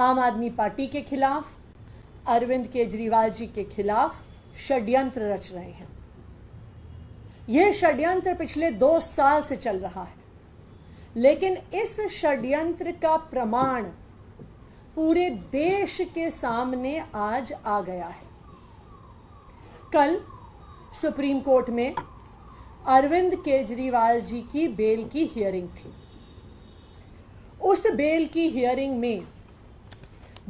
आम आदमी पार्टी के खिलाफ, अरविंद केजरीवाल जी के खिलाफ षड्यंत्र रच रहे हैं। यह षड्यंत्र पिछले 2 साल से चल रहा है, लेकिन इस षड्यंत्र का प्रमाण पूरे देश के सामने आज आ गया है। कल सुप्रीम कोर्ट में अरविंद केजरीवाल जी की बेल की हियरिंग थी। उस बेल की हियरिंग में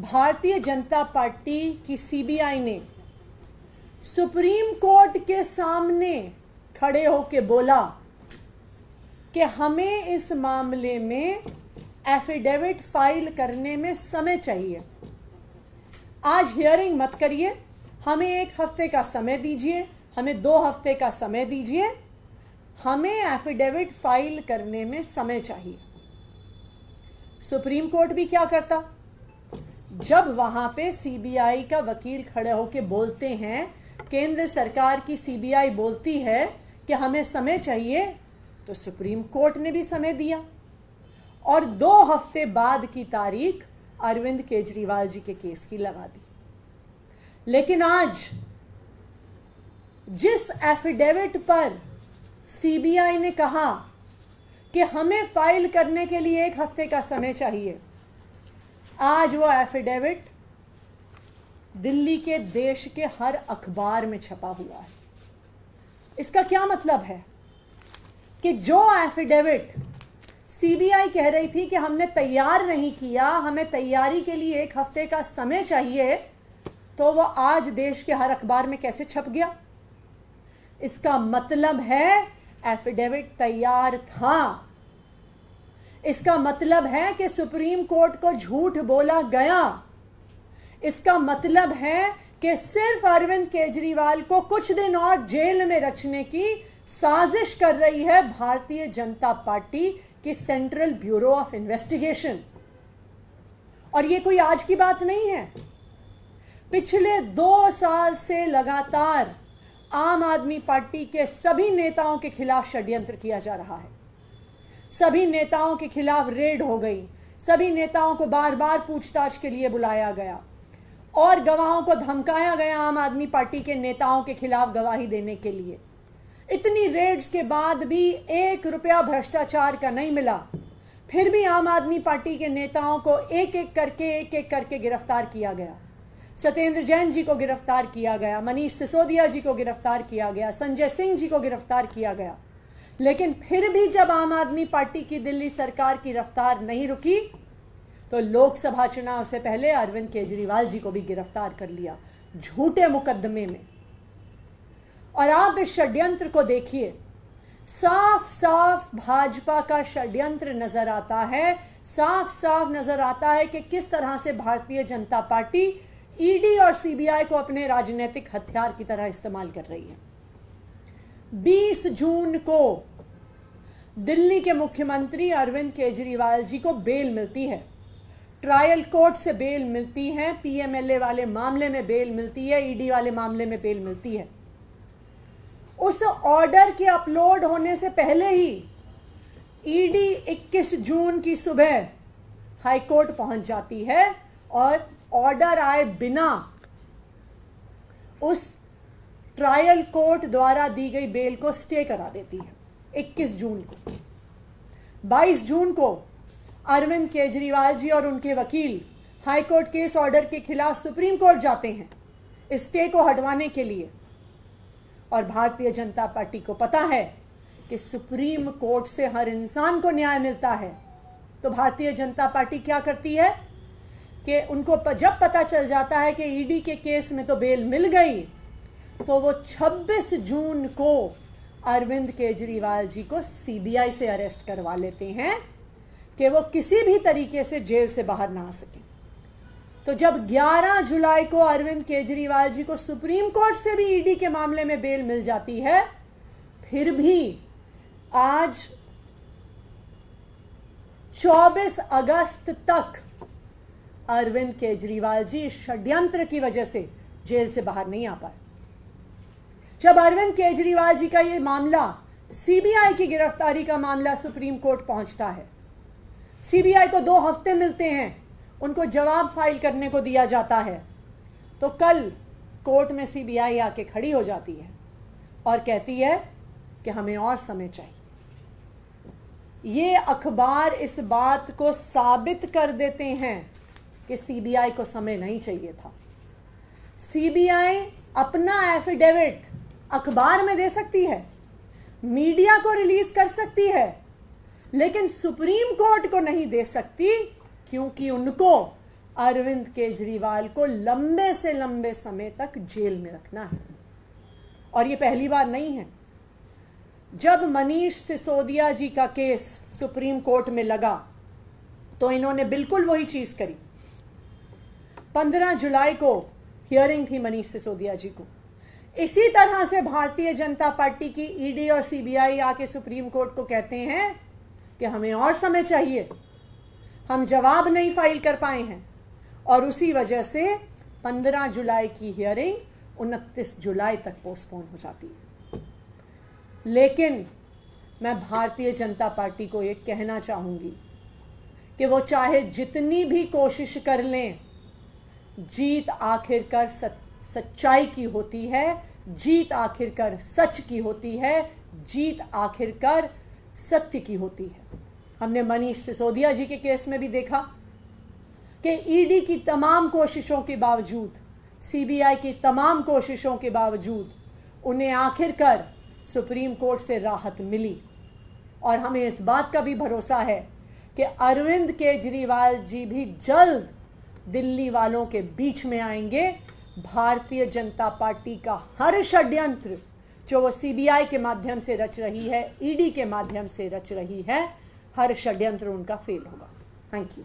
भारतीय जनता पार्टी की सीबीआई ने सुप्रीम कोर्ट के सामने खड़े होकर बोला कि हमें इस मामले में एफिडेविट फाइल करने में समय चाहिए। आज हियरिंग मत करिए, हमें 1 हफ्ते का समय दीजिए, हमें 2 हफ्ते का समय दीजिए, हमें एफिडेविट फाइल करने में समय चाहिए। सुप्रीम कोर्ट भी क्या करता, जब वहां पे सीबीआई का वकील खड़े होकर बोलते हैं, केंद्र सरकार की सीबीआई बोलती है कि हमें समय चाहिए, तो सुप्रीम कोर्ट ने भी समय दिया और 2 हफ्ते बाद की तारीख अरविंद केजरीवाल जी के केस की लगा दी। लेकिन आज जिस एफिडेविट पर सीबीआई ने कहा कि हमें फाइल करने के लिए 1 हफ्ते का समय चाहिए, आज वो एफिडेविट दिल्ली के देश के हर अखबार में छपा हुआ है। इसका क्या मतलब है कि जो एफिडेविट सीबीआई कह रही थी कि हमने तैयार नहीं किया, हमें तैयारी के लिए 1 हफ्ते का समय चाहिए, तो वो आज देश के हर अखबार में कैसे छप गया? इसका मतलब है एफिडेविट तैयार था। इसका मतलब है कि सुप्रीम कोर्ट को झूठ बोला गया। इसका मतलब है कि सिर्फ अरविंद केजरीवाल को कुछ दिन और जेल में रखने की साजिश कर रही है भारतीय जनता पार्टी की सेंट्रल ब्यूरो ऑफ इन्वेस्टिगेशन। और ये कोई आज की बात नहीं है। पिछले 2 साल से लगातार आम आदमी पार्टी के सभी नेताओं के खिलाफ षड्यंत्र किया जा रहा है। सभी नेताओं के खिलाफ रेड हो गई, सभी नेताओं को बार बार पूछताछ के लिए बुलाया गया और गवाहों को धमकाया गया आम आदमी पार्टी के नेताओं के खिलाफ गवाही देने के लिए। इतनी रेड्स के बाद भी 1 रुपया भ्रष्टाचार का नहीं मिला। फिर भी आम आदमी पार्टी के नेताओं को एक एक करके गिरफ्तार किया गया। सत्येंद्र जैन जी को गिरफ्तार किया गया, मनीष सिसोदिया जी को गिरफ्तार किया गया, संजय सिंह जी को गिरफ्तार किया गया। लेकिन फिर भी जब आम आदमी पार्टी की दिल्ली सरकार की रफ्तार नहीं रुकी, तो लोकसभा चुनाव से पहले अरविंद केजरीवाल जी को भी गिरफ्तार कर लिया झूठे मुकदमे में। और आप इस षड्यंत्र को देखिए, साफ साफ भाजपा का षड्यंत्र नजर आता है। साफ साफ नजर आता है कि किस तरह से भारतीय जनता पार्टी ईडी और सीबीआई को अपने राजनीतिक हथियार की तरह इस्तेमाल कर रही है। 20 जून को दिल्ली के मुख्यमंत्री अरविंद केजरीवाल जी को बेल मिलती है, ट्रायल कोर्ट से बेल मिलती है, पीएमएलए वाले मामले में बेल मिलती है, ईडी वाले मामले में बेल मिलती है। उस ऑर्डर के अपलोड होने से पहले ही ईडी 21 जून की सुबह हाईकोर्ट पहुंच जाती है और ऑर्डर आए बिना उस ट्रायल कोर्ट द्वारा दी गई बेल को स्टे करा देती है 21 जून को। 22 जून को अरविंद केजरीवाल जी और उनके वकील हाईकोर्ट के इस ऑर्डर के खिलाफ सुप्रीम कोर्ट जाते हैं स्टे को हटवाने के लिए। और भारतीय जनता पार्टी को पता है कि सुप्रीम कोर्ट से हर इंसान को न्याय मिलता है, तो भारतीय जनता पार्टी क्या करती है कि उनको जब पता चल जाता है कि ईडी के केस में तो बेल मिल गई, तो वो 26 जून को अरविंद केजरीवाल जी को सीबीआई से अरेस्ट करवा लेते हैं कि वो किसी भी तरीके से जेल से बाहर ना आ सके। तो जब 11 जुलाई को अरविंद केजरीवाल जी को सुप्रीम कोर्ट से भी ईडी के मामले में बेल मिल जाती है, फिर भी आज 24 अगस्त तक अरविंद केजरीवाल जी षड्यंत्र की वजह से जेल से बाहर नहीं आ पाए। जब अरविंद केजरीवाल जी का ये मामला, सीबीआई की गिरफ्तारी का मामला सुप्रीम कोर्ट पहुंचता है, सीबीआई को 2 हफ्ते मिलते हैं उनको जवाब फाइल करने को दिया जाता है, तो कल कोर्ट में सीबीआई आके खड़ी हो जाती है और कहती है कि हमें और समय चाहिए। ये अखबार इस बात को साबित कर देते हैं कि सीबीआई को समय नहीं चाहिए था। सीबीआई अपना एफिडेविट अखबार में दे सकती है, मीडिया को रिलीज कर सकती है, लेकिन सुप्रीम कोर्ट को नहीं दे सकती, क्योंकि उनको अरविंद केजरीवाल को लंबे से लंबे समय तक जेल में रखना है। और ये पहली बार नहीं है। जब मनीष सिसोदिया जी का केस सुप्रीम कोर्ट में लगा तो इन्होंने बिल्कुल वही चीज करी। 15 जुलाई को हियरिंग थी मनीष सिसोदिया जी को। इसी तरह से भारतीय जनता पार्टी की ईडी और सीबीआई आके सुप्रीम कोर्ट को कहते हैं कि हमें और समय चाहिए, हम जवाब नहीं फाइल कर पाए हैं, और उसी वजह से 15 जुलाई की हियरिंग 29 जुलाई तक पोस्टपोन हो जाती है। लेकिन मैं भारतीय जनता पार्टी को ये कहना चाहूंगी कि वो चाहे जितनी भी कोशिश कर लें, जीत आखिरकार सच्चाई की होती है, जीत आखिरकार सच की होती है, जीत आखिरकार सत्य की होती है। हमने मनीष सिसोदिया जी के केस में भी देखा कि ईडी की तमाम कोशिशों के बावजूद, सीबीआई की तमाम कोशिशों के बावजूद उन्हें आखिरकार सुप्रीम कोर्ट से राहत मिली। और हमें इस बात का भी भरोसा है कि अरविंद केजरीवाल जी भी जल्द दिल्ली वालों के बीच में आएंगे। भारतीय जनता पार्टी का हर षड्यंत्र जो वो सीबीआई के माध्यम से रच रही है, ईडी के माध्यम से रच रही है, हर षड्यंत्र उनका फेल होगा। Thank you.